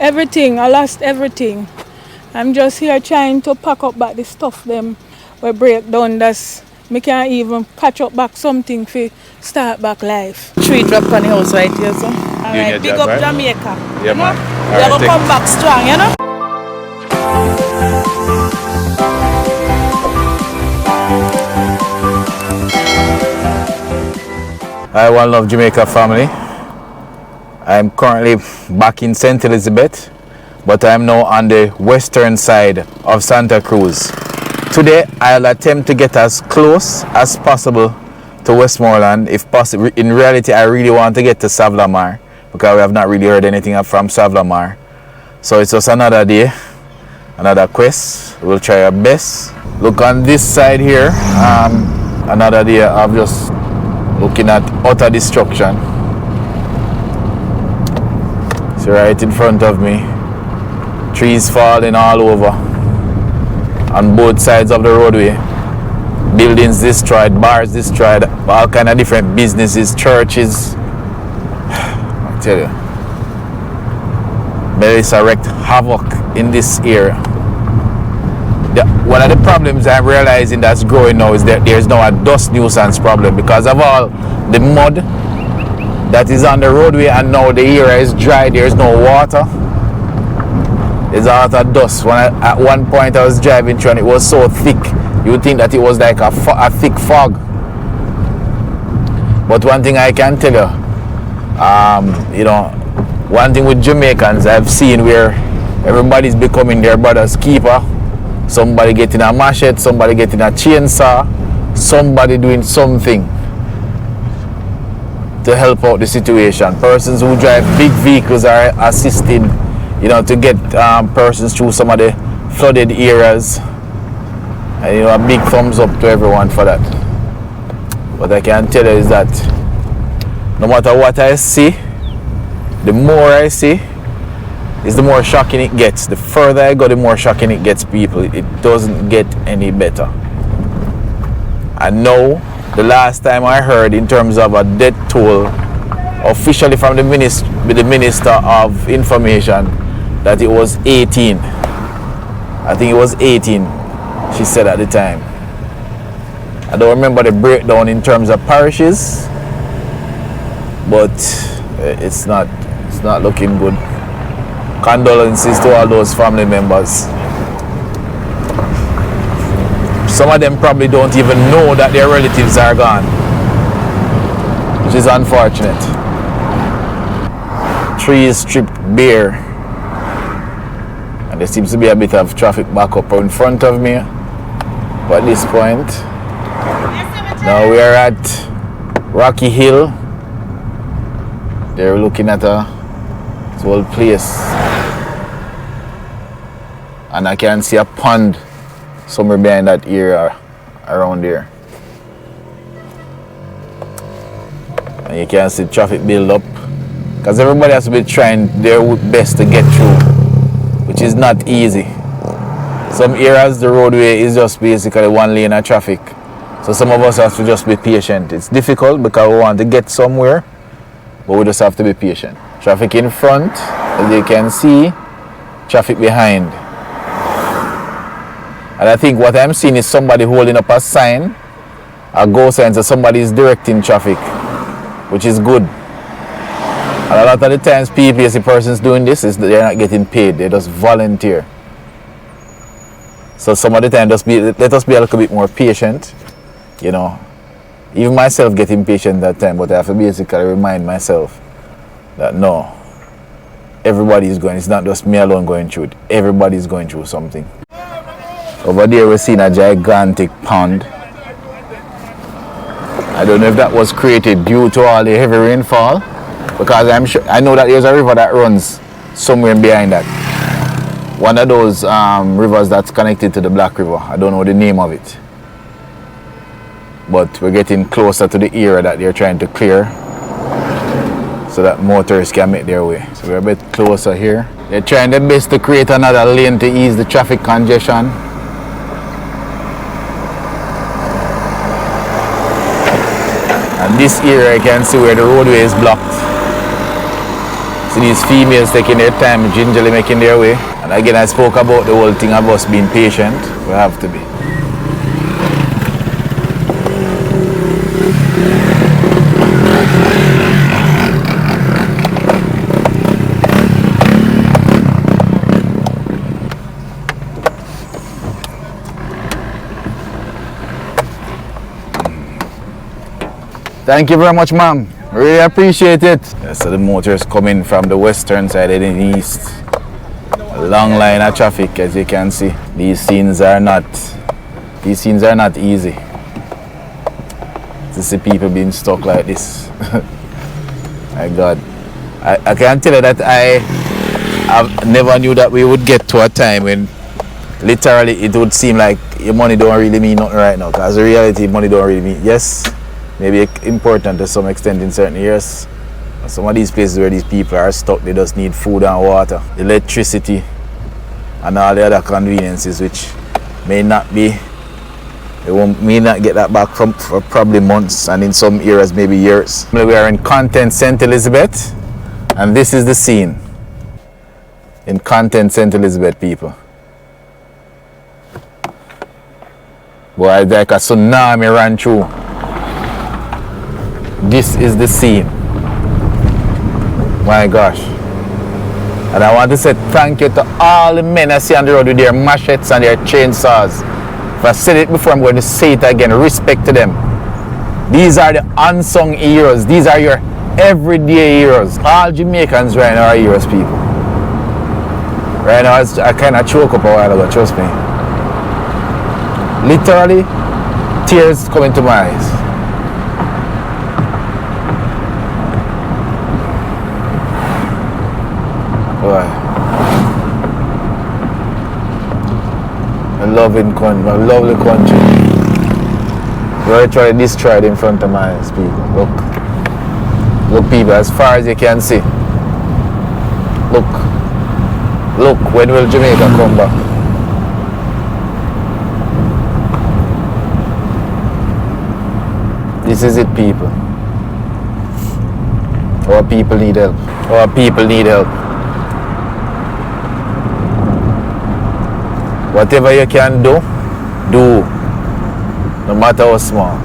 Everything, I lost everything. I'm just here trying to pack up back the stuff them we break down. That's me can't even patch up back something for start back life. Tree drop on the house right here, so. Alright, Big up right? Jamaica. Yeah, man. We are gonna come back strong, you know? Hi, One Love Jamaica family. I'm currently back in St Elizabeth, but I'm now on the western side of Santa Cruz. Today, I'll attempt to get as close as possible to Westmoreland, if possible. In reality, I really want to get to Savanna-la-Mar, because we have not really heard anything from Savanna-la-Mar. So it's just another day, another quest. We'll try our best. Look on this side here, another day of just looking at utter destruction. So right in front of me, trees falling all over on both sides of the roadway, buildings destroyed, bars destroyed, all kind of different businesses, churches. I tell you, Melissa wreaked havoc in this area. One of the problems I'm realizing that's growing now is that there's now a dust nuisance problem because of all the mud that is on the roadway, and now the area is dry, there's no water. There's a lot of dust. At one point I was driving through and it was so thick, you would think that it was like a thick fog. But one thing I can tell you, one thing with Jamaicans I've seen where everybody's becoming their brother's keeper. Somebody getting a machete, somebody getting a chainsaw, somebody doing something to help out the situation. Persons who drive big vehicles are assisting, to get persons through some of the flooded areas. And, a big thumbs up to everyone for that. What I can tell you is that no matter what I see, the more I see, is the more shocking it gets. The further I go, the more shocking it gets, people. It doesn't get any better. I know the last time I heard in terms of a death toll officially from the Minister of Information that it was 18. I think it was 18, she said at the time. I don't remember the breakdown in terms of parishes, but it's not looking good. Condolences to all those family members. Some of them probably don't even know that their relatives are gone, which is unfortunate. Trees stripped bare, and there seems to be a bit of traffic backup in front of me. But at this point, now we are at Rocky Hill. They're looking at a whole place, and I can see a pond somewhere behind that area around there, and you can see traffic build up because everybody has to be trying their best to get through, which is not easy. Some areas the roadway is just basically one lane of traffic, so some of us have to just be patient. It's difficult because we want to get somewhere, but we just have to be patient. Traffic in front, as you can see, traffic behind. And I think what I'm seeing is somebody holding up a sign, a go sign, so somebody is directing traffic, which is good. And a lot of the times people, the persons doing this, is that they're not getting paid, they just volunteer. So some of the time, let us be a little bit more patient, Even myself get impatient that time, but I have to basically remind myself that no, everybody is going, it's not just me alone going through it, everybody is going through something. Over there we're seeing a gigantic pond. I don't know if that was created due to all the heavy rainfall, because I know that there's a river that runs somewhere behind that. One of those rivers that's connected to the Black River. I don't know the name of it, but we're getting closer to the area that they're trying to clear, so that motorists can make their way. So we're a bit closer here. They're trying their best to create another lane to ease the traffic congestion. And this area you can see where the roadway is blocked. See these females taking their time, gingerly making their way. And again, I spoke about the whole thing of us being patient. We have to be. Thank you very much, ma'am. Really appreciate it. Yeah, so the motors coming from the western side heading east. A long line of traffic, as you can see. These scenes are not easy. To see people being stuck like this. My God. I can tell you that I never knew that we would get to a time when literally it would seem like your money don't really mean nothing right now. Because in reality, money don't really mean, yes, maybe important to some extent in certain years. Some of these places where these people are stuck, they just need food and water, electricity, and all the other conveniences which may not get that back for probably months, and in some areas maybe years. We are in Content St Elizabeth, and this is the scene in Content St Elizabeth, people. Boy, it's like a tsunami ran through. This is the scene. My gosh. And I want to say thank you to all the men I see on the road with their machetes and their chainsaws. If I said it before, I'm going to say it again. Respect to them. These are the unsung heroes. These are your everyday heroes. All Jamaicans right now are heroes, people. Right now, I kind of choke up a while ago, trust me. Literally, tears coming to my eyes. Boy. A lovely country. We're trying to destroy it in front of my eyes, people. Look, people, as far as you can see. Look, when will Jamaica come back? This is it, people. Our people need help. Our people need help. Whatever you can do, no matter how small.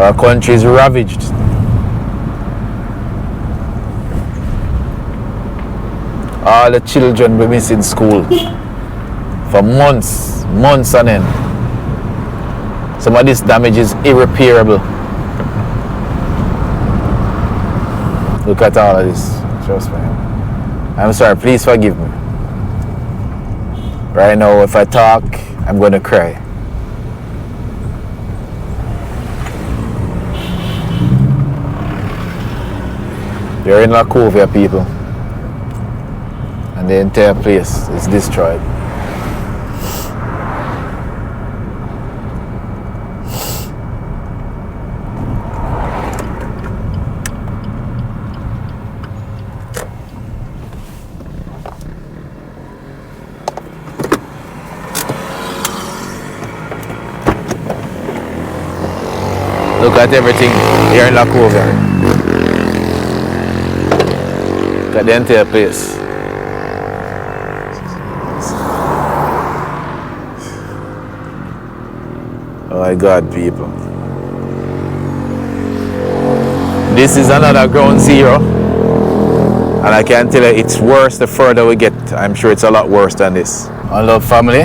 Our country is ravaged. All the children were missing school for months on end. Some of this damage is irreparable. Look at all of this. Trust me. I'm sorry, please forgive me. Right now, if I talk, I'm going to cry. You're in La Covia, people. And the entire place is destroyed. Look at everything here in La Covia. Look at the entire place. Oh my God, people. This is another ground zero. And I can tell you it's worse the further we get. I'm sure it's a lot worse than this. I love family.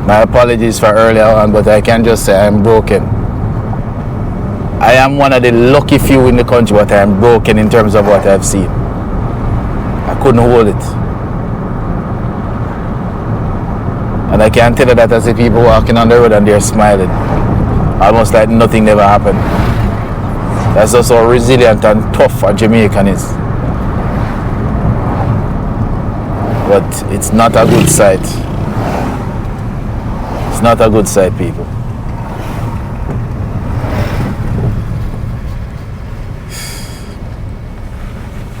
My apologies for earlier on, but I can just say I'm broken. I am one of the lucky few in the country, but I am broken in terms of what I've seen. I couldn't hold it. And I can tell you that I see people walking on the road and they're smiling. Almost like nothing never happened. That's just how resilient and tough a Jamaican is. But it's not a good sight. It's not a good sight, people.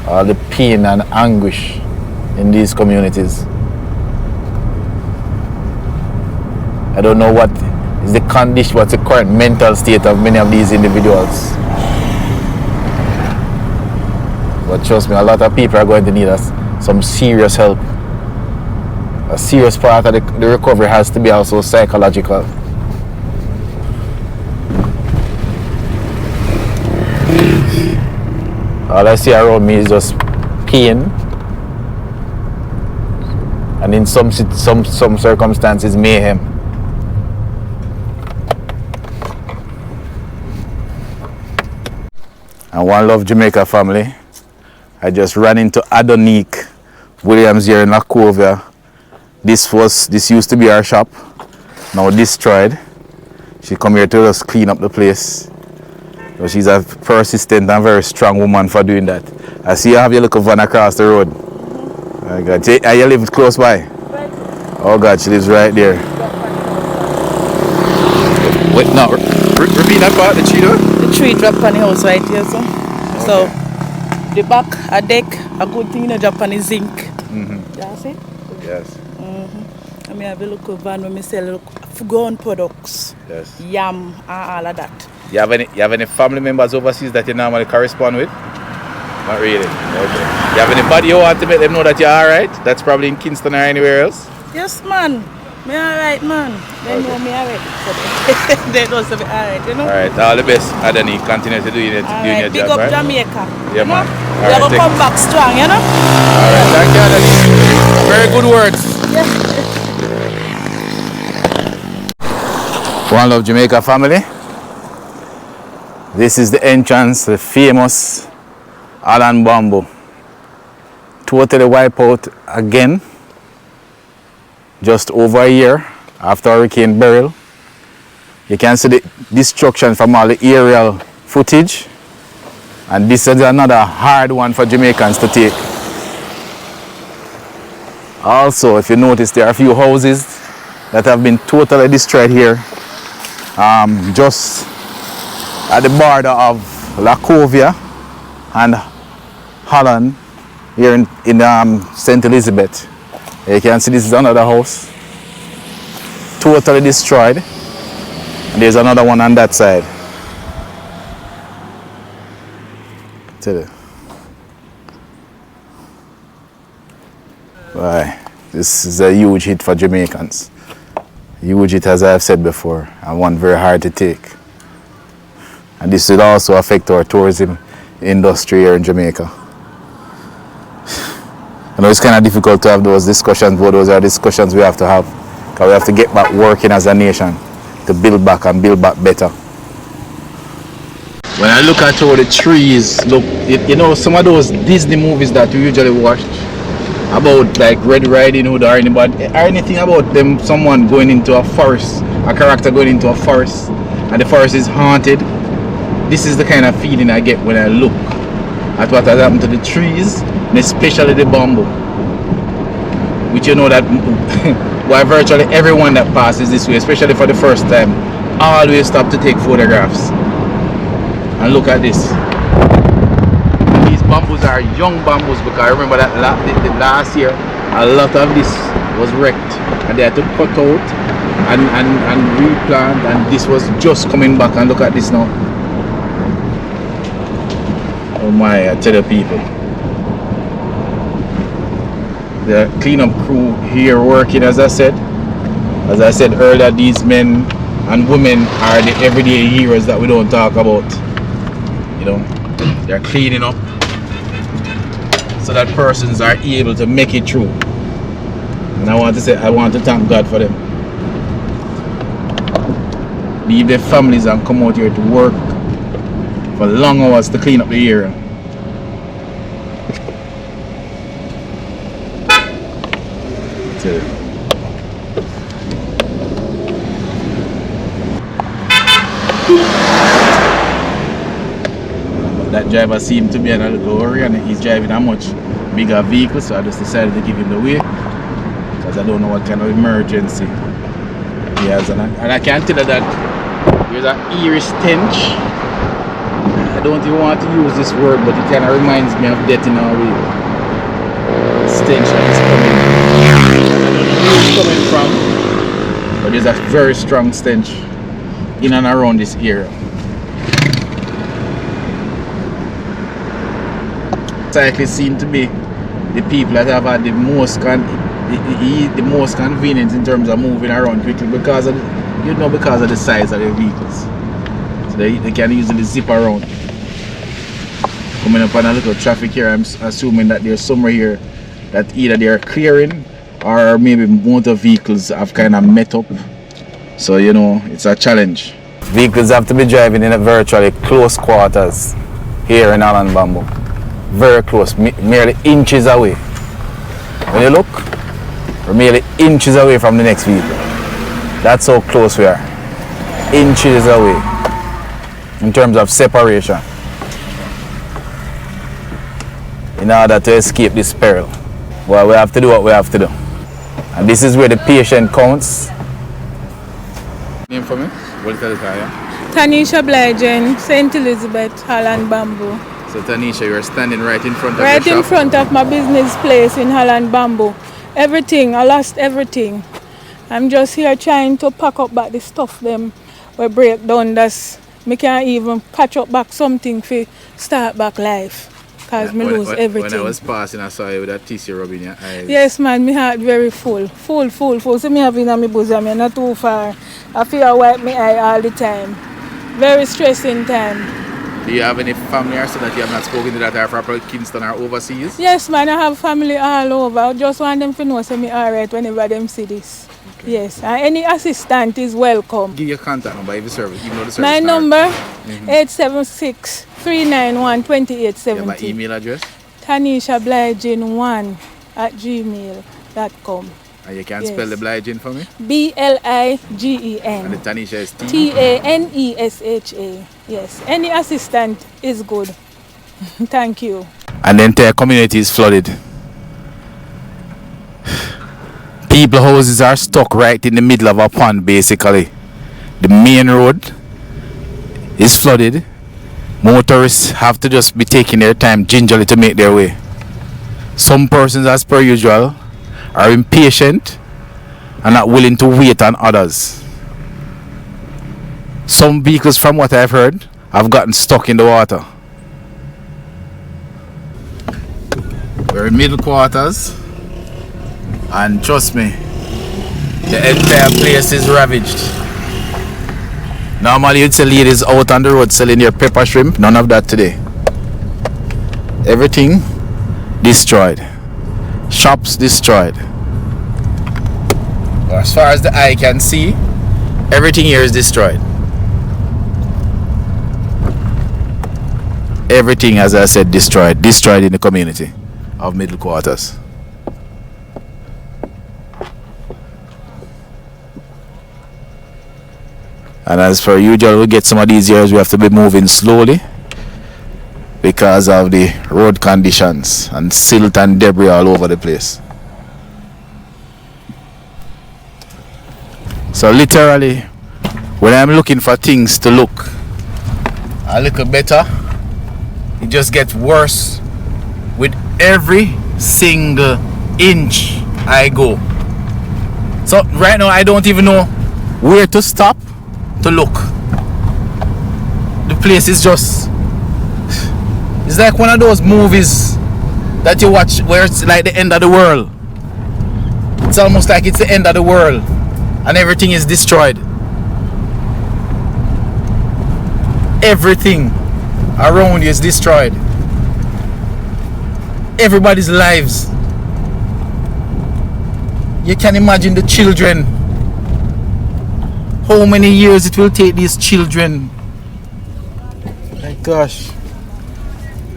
All the pain and anguish in these communities. I don't know what is the condition, what's the current mental state of many of these individuals. But trust me, a lot of people are going to need us some serious help. A serious part of the recovery has to be also psychological. All I see around me is just pain, and in some circumstances, mayhem. And one Love Jamaica family, I just ran into Adonique Williams here in Lacovia. This used to be our shop, now destroyed. She come here to just clean up the place. So she's a persistent and very strong woman for doing that. I see you have your little van across the road. Oh God. And you live close by? Oh God, she lives right there. Wait, no, repeat that part, the tree door? The tree drop on the house right here, so. Okay. So, the back, a deck, a good thing in the Japanese zinc. Yeah, see? Yes. I mean, I have a look van when I sell gun products. Yes. Yam and all of that. You have any family members overseas that you normally correspond with? Not really. Okay. You have anybody you want to make them know that you're alright? That's probably in Kingston or anywhere else? Yes, man. Me alright, man. They know me already. So they know me alright, you know? Alright, all the best. Adani, continue to do your job, right? Big up Jamaica. Yeah, man. We are going to come back strong, you know? Alright, thank you, Adani. Very good words. Yes. One Love Jamaica family. This is the entrance to the famous Alan Bamboo. Totally wiped out again. Just over a year after Hurricane Beryl. You can see the destruction from all the aerial footage. And this is another hard one for Jamaicans to take. Also, if you notice, there are a few houses that have been totally destroyed here. Just at the border of Lacovia and Holland here in St Elizabeth. You can see this is another house, totally destroyed, and there's another one on that side. Tell you. Right. This is a huge hit for Jamaicans. Huge hit, as I've said before, and one very hard to take. And this will also affect our tourism industry here in Jamaica. I know it's kind of difficult to have those discussions, but those are discussions we have to have. Because we have to get back working as a nation to build back and build back better. When I look at all the trees, look, you know, some of those Disney movies that we usually watch about like Red Riding Hood or anything about them, someone going into a forest, a character going into a forest, and the forest is haunted. This is the kind of feeling I get when I look at what has happened to the trees, and especially the bamboo. Which you know that why virtually everyone that passes this way, especially for the first time, always stop to take photographs. And look at this. These bamboos are young bamboos, because I remember that last year a lot of this was wrecked and they had to cut out and replant, and this was just coming back. And look at this now. Oh my, I tell you people. The cleanup crew here working, as I said earlier, these men and women are the everyday heroes that we don't talk about. You know, they're cleaning up so that persons are able to make it through. And I want to thank God for them. Leave their families and come out here to work for long hours to clean up the area. That driver seemed to be in a little hurry, and he's driving a much bigger vehicle, so I just decided to give him the way, because I don't know what kind of emergency he has. And I can tell you that there's an eerie stench. I don't even want to use this word, but it kind of reminds me of death in our way. Stench that is coming. I don't know where it's coming from, but there's a very strong stench in and around this area. historically seem to be the people that have had the most convenience in terms of moving around quickly because of the size of the vehicles. So they can easily zip around. Coming up on a little traffic here, I'm assuming that there's somewhere here that either they're clearing or maybe motor vehicles have kind of met up. So it's a challenge. Vehicles have to be driving in a virtually close quarters here in Holland Bamboo. Very close, merely inches away. When you look, we're merely inches away from the next vehicle. That's how close we are. Inches away in terms of separation. In order to escape this peril. Well, we have to do what we have to do. And this is where the patient counts. Name for me? What is the car, yeah? Tanisha Blygen, St Elizabeth, Holland Bamboo. So Tanisha, you're standing right in front of right your in shop? front of my business place in Holland Bamboo. Everything, I lost everything. I'm just here trying to pack up back the stuff them we break down. That's me can't even patch up back something for start back life. Cause me lose everything. When I was passing, I saw you with that tissue rubbing your eyes. Yes, man, my heart very full. Full. So me have in my bosom, I'm not too far. I feel I wipe my eye all the time. Very stressing time. Do you have any family or so that you have not spoken to that are from Kingston or overseas? Yes, man, I have family all over. I just want them to know so me alright whenever them see this. Okay. Yes, and any assistant is welcome. Give your contact number if the service, even though the service. My number 876-391-2870. Yeah, my email address? TanishaBlygen1@gmail.com. And you can spell the Blygen for me? BLIGEN. And the Tanisha is TANESHA. Yes, any assistant is good. Thank you. And the entire community is flooded. People houses are stuck right in the middle of a pond basically. The main road is flooded. Motorists have to just be taking their time gingerly to make their way. Some persons, as per usual, are impatient and not willing to wait on others. Some vehicles, from what I've heard, have gotten stuck in the water. We're in middle quarters, and trust me, the entire place is ravaged. Normally you'd see ladies out on the road selling their pepper shrimp. None of that today. Everything destroyed. Shops destroyed. As far as the eye can see, everything here is destroyed. Everything, as I said, destroyed in the community of middle quarters. And as per usual, we get some of these years we have to be moving slowly because of the road conditions and silt and debris all over the place. So literally, when I'm looking for things to look a little better, it just gets worse with every single inch I go. So right now I don't even know where to stop to look. The place is just, it's like one of those movies that you watch where it's like the end of the world. It's almost like it's the end of the world and everything is destroyed. Everything around you is destroyed. Everybody's lives. You can imagine the children. How many years it will take these children, my gosh,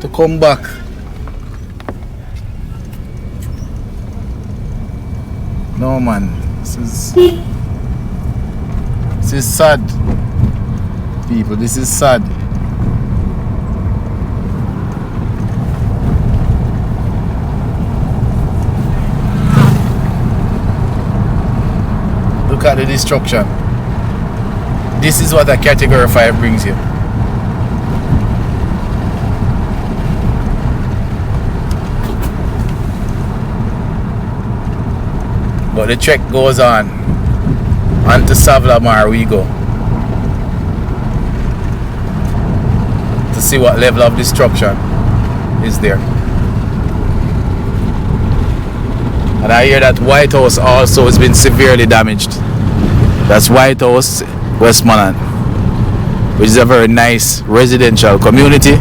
to come back. No man, this is sad. People, this is sad. Look at the destruction. This is what a category 5 brings you. But the trek goes on. To Savanna-la-Mar we go. To see what level of destruction is there. And I hear that White House also has been severely damaged. That's White House, Westmoreland, which is a very nice residential community.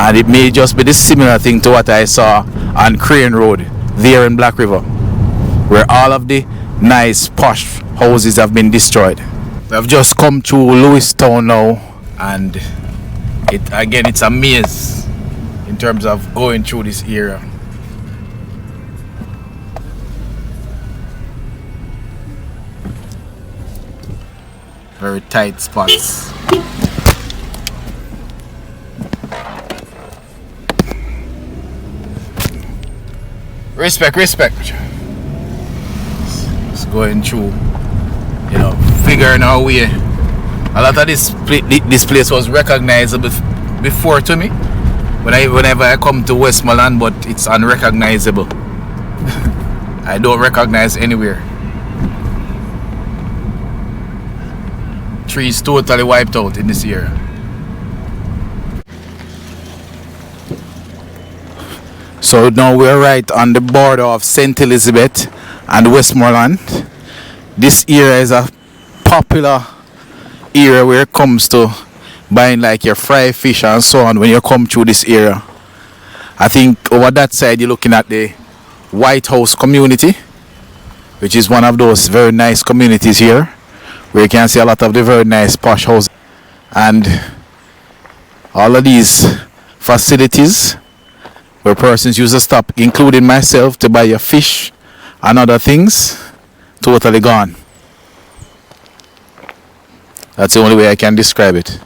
And it may just be this similar thing to what I saw on Crane Road there in Black River, where all of the nice posh houses have been destroyed. We have just come through Lewistown now, and it's a maze in terms of going through this area. Very tight spots. Respect. It's going through, figuring our way. A lot of this place was recognizable before to me whenever I come to Westmoreland, but it's unrecognizable. I don't recognize anywhere. Trees totally wiped out in this area. So now we're right on the border of St Elizabeth and Westmoreland. This area is a popular area where it comes to buying like your fried fish and so on when you come through this area. I think over that side you're looking at the White House community, which is one of those very nice communities here, where you can see a lot of the very nice posh houses and all of these facilities where persons used to stop, including myself, to buy your fish and other things, totally gone. That's the only way I can describe it.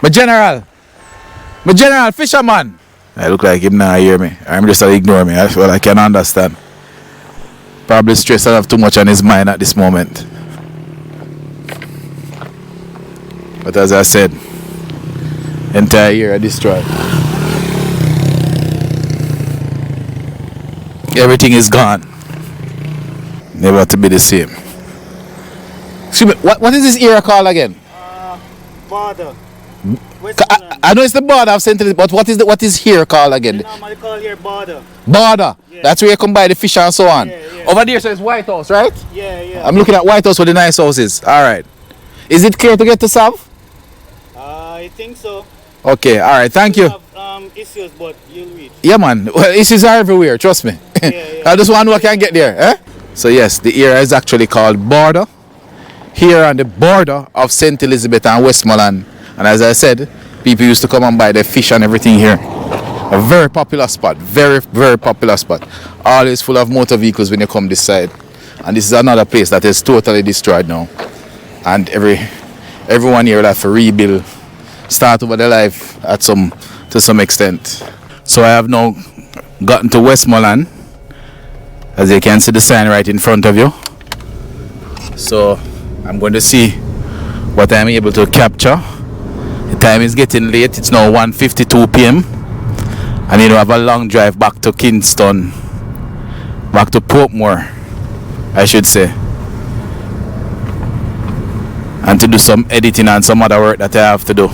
My general, fisherman. I look like him now, hear me. I'm just ignore me. Well, I can understand. Probably stressed out too much on his mind at this moment. But as I said, entire year destroyed. Everything is gone. Never to be the same. Excuse me, what is this area called again? Border. I know it's the border of St. Elizabeth, but what is here called again? They normally call here border. Border. Yeah. That's where you come buy the fish and so on. Yeah. Over there says White House, right? Yeah. I'm looking at White House with the nice houses. Alright. Is it clear to get to Sav? I think so. Okay, alright, thank you. Have issues, but you'll reach. Yeah man, well issues are everywhere, trust me. Yeah. I just want to know I can get there. Eh? So yes, the area is actually called Border. Here on the border of St. Elizabeth and Westmoreland. And as I said, people used to come and buy their fish and everything here. A very popular spot, very, very popular spot. Always full of motor vehicles when you come this side. And this is another place that is totally destroyed now. And everyone here will have to rebuild, start over their life to some extent. So I have now gotten to Westmoreland. As you can see the sign right in front of you. So I'm going to see what I'm able to capture. The time is getting late. It's now 1:52 p.m. I need to have a long drive back to Kingston, back to Portmore, I should say, and to do some editing and some other work that I have to do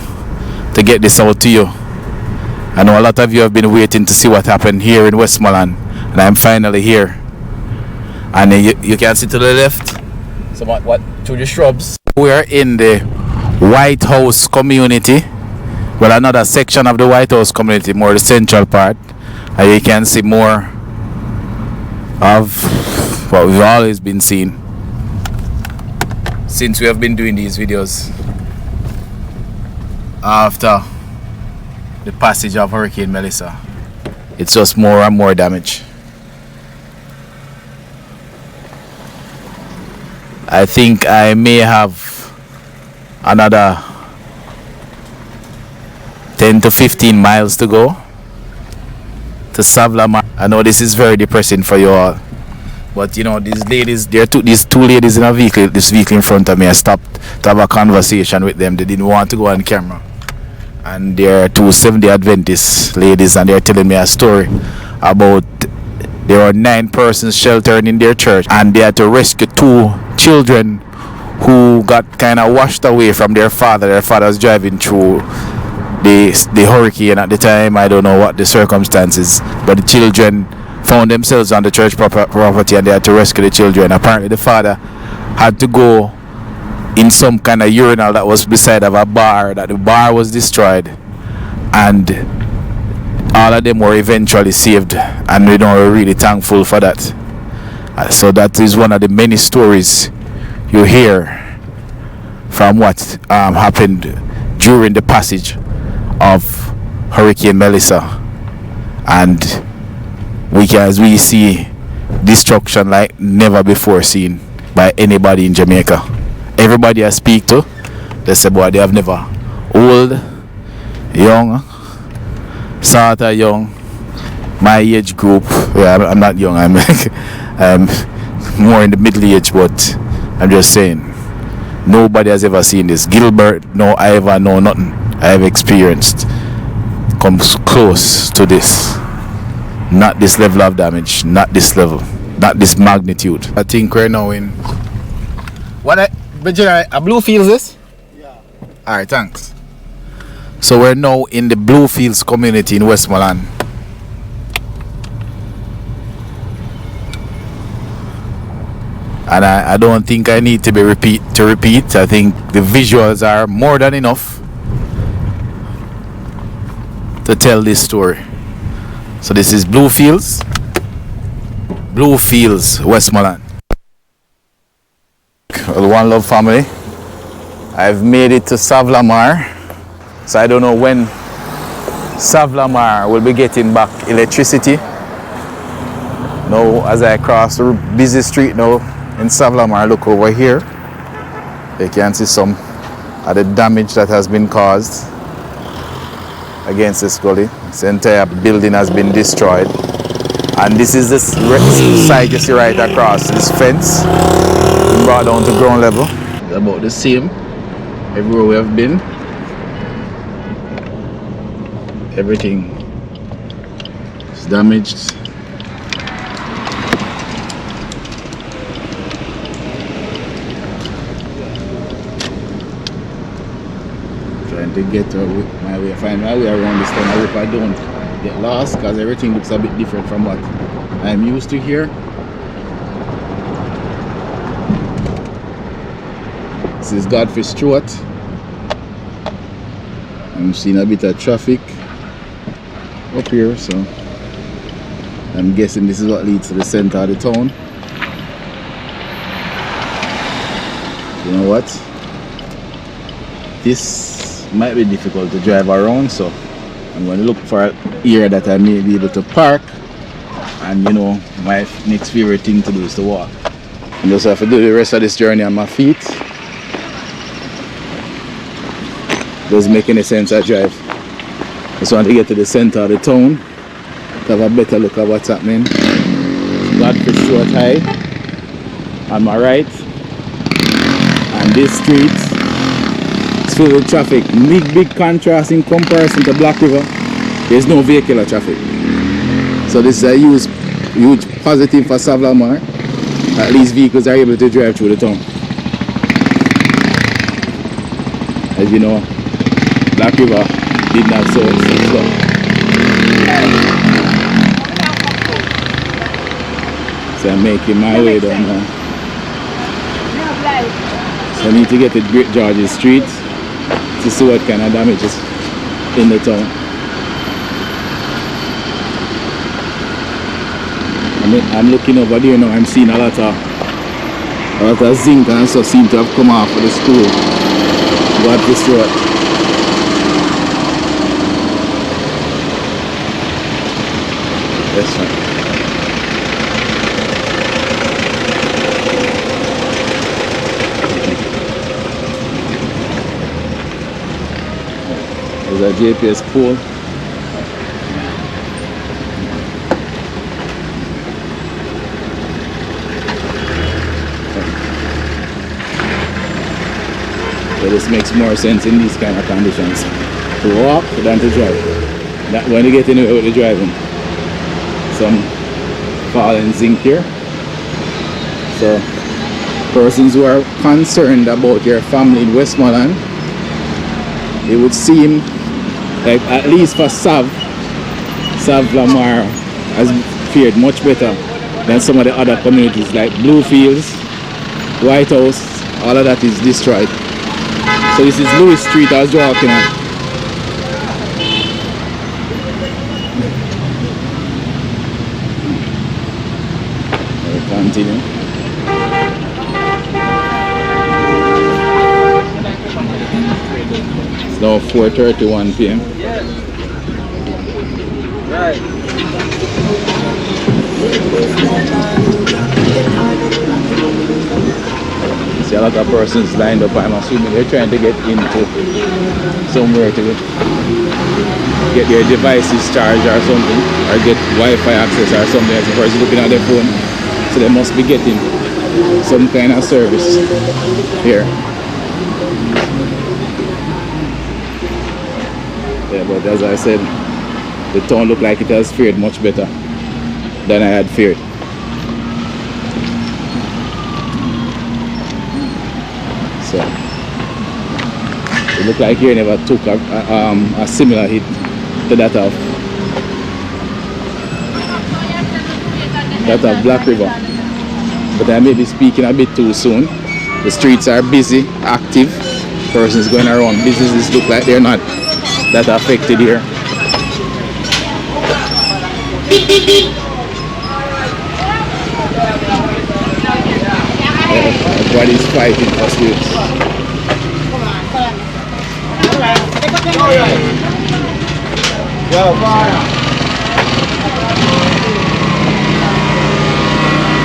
to get this out to you. I know a lot of you have been waiting to see what happened here in Westmoreland, and I'm finally here. And you can see to the left, what through the shrubs. We are in the White House community. Well, another section of the White House community, more the central part. And you can see more of what we've always been seeing since we have been doing these videos after the passage of Hurricane Melissa. It's just more and more damage. I think I may have another 10 to 15 miles to go to Savanna-la-Mar. I know this is very depressing for you all, but you know, these ladies, these two ladies in a vehicle, this vehicle in front of me, I stopped to have a conversation with them. They didn't want to go on camera, and they're two Seventh-day Adventist ladies, and they're telling me a story about there were 9 persons sheltered in their church, and they had to rescue 2 children who got kind of washed away from their father. Their father was driving through the hurricane at the time. I don't know what the circumstances, but the children found themselves on the church property and they had to rescue the children. Apparently the father had to go in some kind of urinal that was beside of a bar, that the bar was destroyed, and all of them were eventually saved, and we know we're really thankful for that. So that is one of the many stories you hear from what happened during the passage of Hurricane Melissa, and as we see destruction like never before seen by anybody in Jamaica. Everybody I speak to, they say, boy, they have never old, young, sort of young, my age group. Yeah, I'm not young, I'm more in the middle age, but I'm just saying, nobody has ever seen this. Gilbert, no, I ever know nothing I have experienced comes close to this. Not this level of damage, not this level, not this magnitude. I think we're now in a Bluefields this? Yeah. Alright, thanks. So we're now in the Bluefields community in Westmoreland. And I don't think I need to repeat. I think the visuals are more than enough to tell this story. So this is Bluefields, Westmoreland. Well, One Love family, I've made it to Savanna-la-Mar, so I don't know when Savanna-la-Mar will be getting back electricity. Now as I cross the busy street now in Savanna-la-Mar, look over here, you can see some of the damage that has been caused against this gully. This entire building has been destroyed, and this is this side you see right across this fence, brought down to ground level. It's about the same everywhere we have been. Everything is damaged. Trying to get my way, find my way around this town. I hope I don't get lost, because everything looks a bit different from what I'm used to here. This is Godfrey Stewart. I'm seeing a bit of traffic up here, so I'm guessing this is what leads to the center of the town. You know what? This might be difficult to drive around, so I'm going to look for an area that I may be able to park, and you know, my next favorite thing to do is to walk. I just have to do the rest of this journey on my feet. Doesn't make any sense I drive. Just want to get to the center of the town to have a better look at what's happening. Godfrey Stewart High on my right, and this street is filled with traffic. Big contrast in comparison to Black River. There's no vehicular traffic, so this is a huge positive for Savanna-la-Mar. At least vehicles are able to drive through the town. As you know, Black River did not so slow. So I'm making my way down now. So I need to get to Great George's Street to see what kind of damage is in the town. I'm looking over there now. I'm seeing a lot of zinc and stuff seem to have come off of the school. Got destroyed. That's right. There's a GPS pole. So this makes more sense in these kind of conditions to walk than to drive. That when you get anywhere with the driving. Some fallen zinc here. So persons who are concerned about your family in Westmoreland, it would seem Like at least for Savanna-la-Mar has fared much better than some of the other communities like Bluefields, White House, all of that is destroyed. So this is Louis Street I was walking on. We'll continue. It's now 4:31 p.m. Right. See a lot of persons lined up. I'm assuming they're trying to get into somewhere to get their devices charged or something, or get Wi-Fi access or something. As the person looking at their phone, so they must be getting some kind of service here. Yeah, but as I said, the town looked like it has fared much better than I had feared. So it looked like here never took a similar hit to that of Black River. But I may be speaking a bit too soon. The streets are busy, active, persons going around. Businesses look like they're not that affected here. Everybody's fighting for space.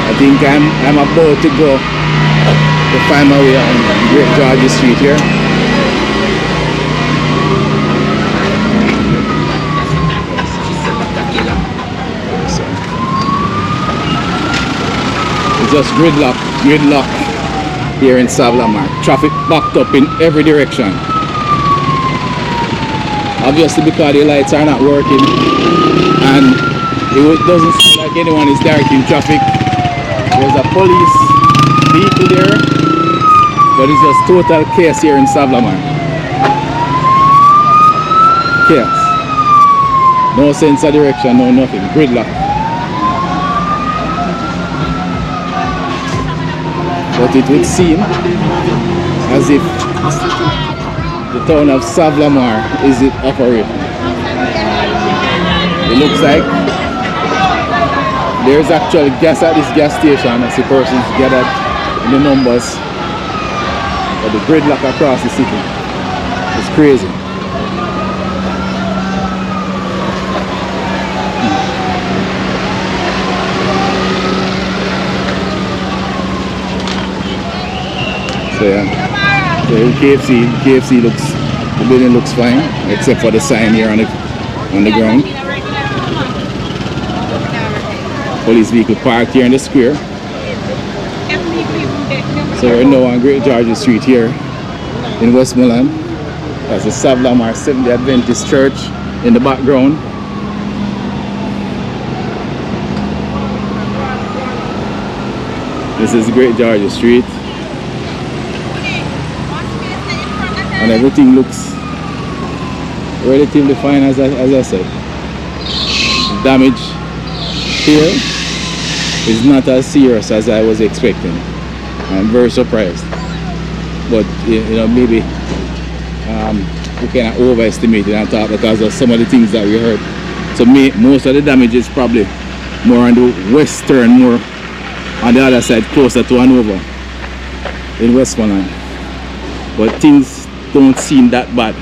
I think I'm about to go to find my way on Great George Street here. It's just gridlock here in Savanna-la-Mar. Traffic backed up in every direction. Obviously because the lights are not working and it doesn't seem like anyone is directing traffic. There's a police vehicle there, but it's just total chaos here in Savanna-la-Mar. Chaos. No sense of direction, no nothing. Gridlock. But it would seem as if the town of Savanna-la-Mar is operating. It looks like there's actual gas at this gas station. I see persons gathered in the numbers. But the gridlock across the city is crazy. So yeah, so KFC looks, the building looks fine, except for the sign here on the ground. Police vehicle parked here in the square. So we're now on Great George Street here in Westmoreland. That's the Savanna-la-Mar Seventh-day Adventist Church in the background. This is Great George Street. And everything looks relatively fine as I said. The damage here is not as serious as I was expecting. I'm very surprised. But you know, maybe we cannot overestimate it and talk because of some of the things that we heard. So most of the damage is probably more on the western, more on the other side, closer to Hanover in Westmoreland. But things don't seem that bad.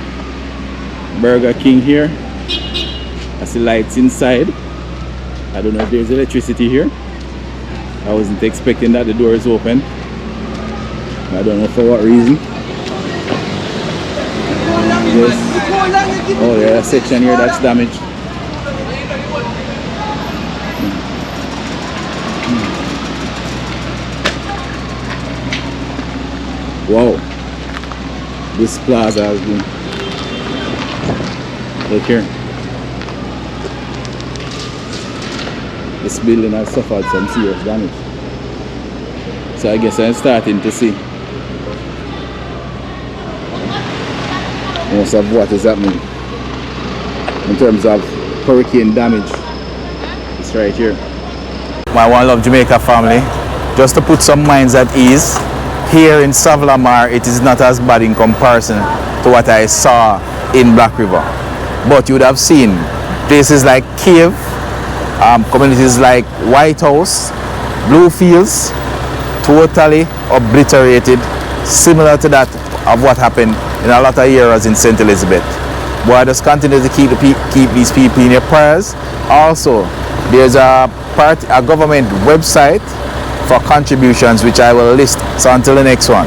Burger King here. I see lights inside. I don't know if there's electricity here. I wasn't expecting that the door is open. I don't know for what reason. Yes. Oh, there's a section here that's damaged. Wow. This plaza has been, look here, this building has suffered some serious damage. So I guess I'm starting to see most of what is happening in terms of hurricane damage. It's right here. My One Love Jamaica family, just to put some minds at ease, here in Savanna-la-Mar it is not as bad in comparison to what I saw in Black River. But you would have seen places like Cave, communities like White House, Blue Fields, totally obliterated, similar to that of what happened in a lot of areas in St Elizabeth. But I just continue to keep these people in your prayers. Also, there's a government website for contributions which I will list. So until the next one.